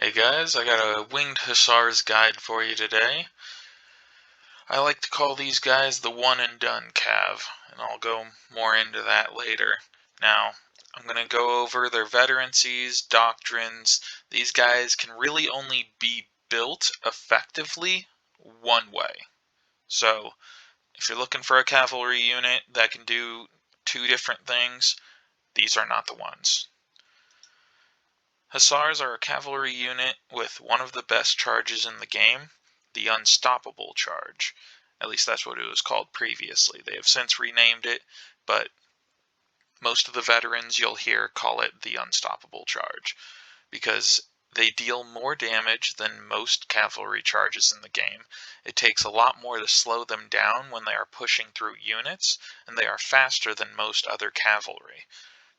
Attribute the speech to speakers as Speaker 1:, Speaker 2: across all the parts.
Speaker 1: Hey guys, I got a Winged Hussars guide for you today. I like to call these guys the one and done cav, and I'll go more into that later. Now, I'm going to go over their veterancies, doctrines. These guys can really only be built effectively one way. So, if you're looking for a cavalry unit that can do two different things, these are not the ones. Hussars are a cavalry unit with one of the best charges in the game, the Unstoppable Charge. At least that's what it was called previously. They have since renamed it, but most of the veterans you'll hear call it the Unstoppable Charge, because they deal more damage than most cavalry charges in the game. It takes a lot more to slow them down when they are pushing through units, and they are faster than most other cavalry.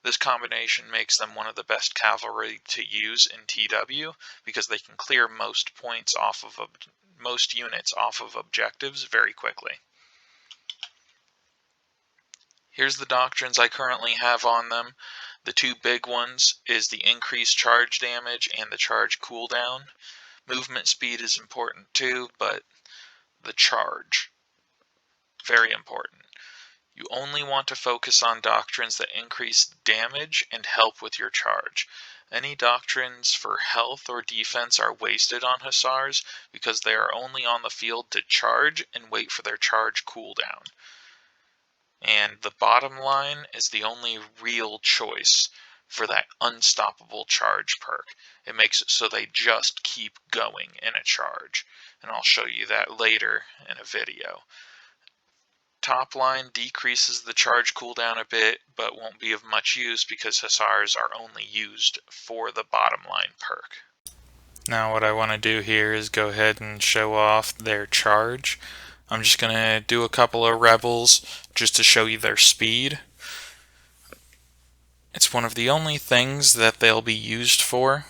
Speaker 1: This combination makes them one of the best cavalry to use in TW because they can clear most units off of objectives very quickly. Here's the doctrines I currently have on them. The two big ones is the increased charge damage and the charge cooldown. Movement speed is important too, but the charge, very important. You only want to focus on doctrines that increase damage and help with your charge. Any doctrines for health or defense are wasted on Hussars because they are only on the field to charge and wait for their charge cooldown. And the bottom line is the only real choice for that unstoppable charge perk. It makes it so they just keep going in a charge. And I'll show you that later in a video. Top line decreases the charge cooldown a bit, but won't be of much use because Hussars are only used for the bottom line perk. Now what I want to do here is go ahead and show off their charge. I'm just going to do a couple of rebels just to show you their speed. It's one of the only things that they'll be used for,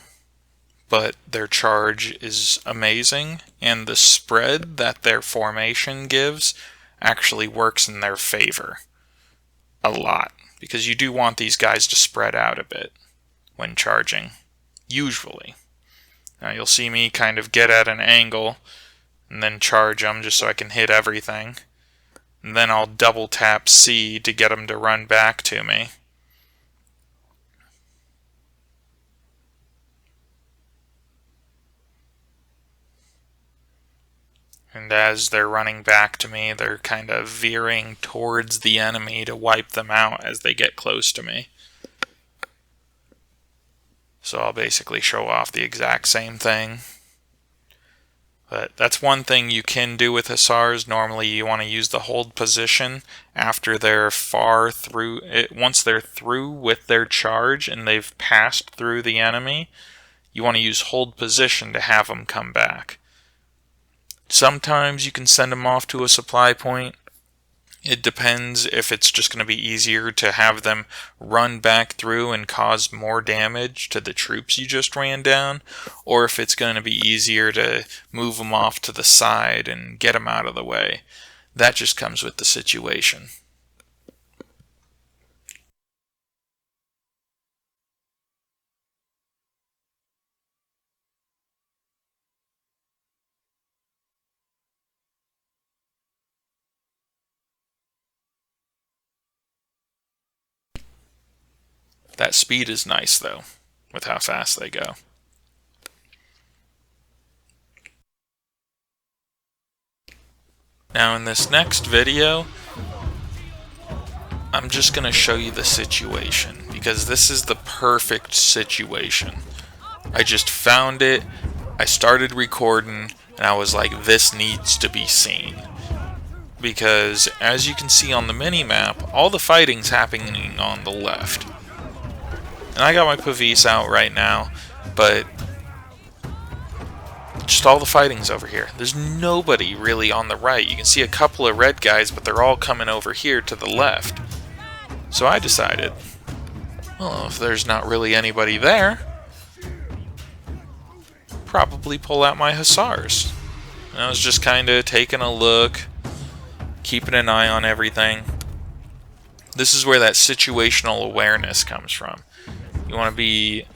Speaker 1: but their charge is amazing, and the spread that their formation gives actually works in their favor a lot, because you do want these guys to spread out a bit when charging, usually. Now you'll see me kind of get at an angle and then charge them just so I can hit everything, and then I'll double tap C to get them to run back to me. And as they're running back to me, they're kind of veering towards the enemy to wipe them out as they get close to me. So I'll basically show off the exact same thing. But that's one thing you can do with Hussars. Normally you want to use the hold position after they're far through. Once they're through with their charge and they've passed through the enemy, you want to use hold position to have them come back. Sometimes you can send them off to a supply point. It depends if it's just going to be easier to have them run back through and cause more damage to the troops you just ran down, or if it's going to be easier to move them off to the side and get them out of the way. That just comes with the situation. That speed is nice, though, with how fast they go. Now in this next video, I'm just going to show you the situation, because this is the perfect situation. I just found it, I started recording, and I was like, this needs to be seen. Because as you can see on the mini-map, all the fighting's happening on the left. And I got my Pavis out right now, but just all the fighting's over here. There's nobody really on the right. You can see a couple of red guys, but they're all coming over here to the left. So I decided, well, if there's not really anybody there, probably pull out my Hussars. And I was just kind of taking a look, keeping an eye on everything. This is where that situational awareness comes from. You want to be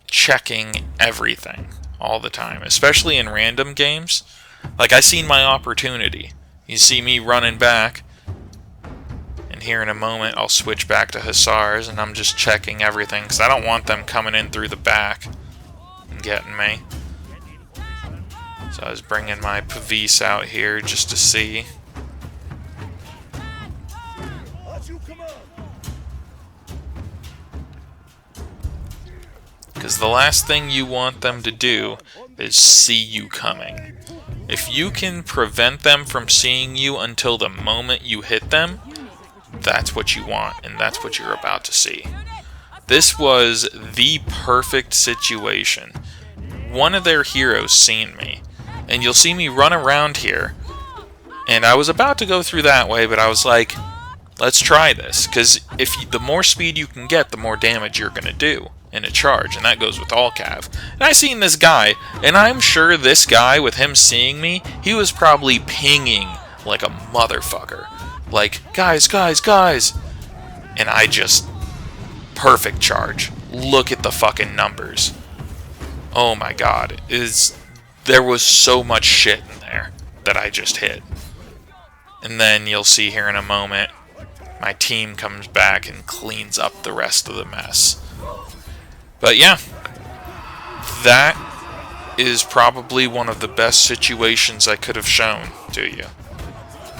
Speaker 1: checking everything. all the time, especially in random games. Like, I seen my opportunity. You see me running back, and here in a moment I'll switch back to Hussars, and I'm just checking everything, because I don't want them coming in through the back and getting me. So I was bringing my Pavis out here just to see. Because the last thing you want them to do is see you coming. If you can prevent them from seeing you until the moment you hit them, that's what you want, and that's what you're about to see. This was the perfect situation. One of their heroes seen me, and you'll see me run around here, and I was about to go through that way, but I was like, let's try this, because the more speed you can get, the more damage you're going to do in a charge, and that goes with all cav. And I seen this guy, and I'm sure this guy, with him seeing me, he was probably pinging like a motherfucker. Like, guys, guys, guys. And I just... perfect charge. Look at the fucking numbers. Oh my god. There was so much shit in there that I just hit. And then you'll see here in a moment, my team comes back and cleans up the rest of the mess. But yeah, that is probably one of the best situations I could have shown to you.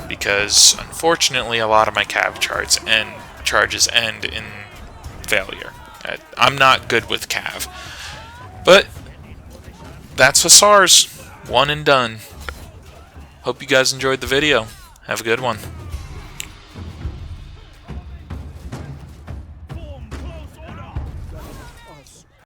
Speaker 1: Because, unfortunately, a lot of my cav charges end in failure. I'm not good with cav. But, that's Hussars. One and done. Hope you guys enjoyed the video. Have a good one.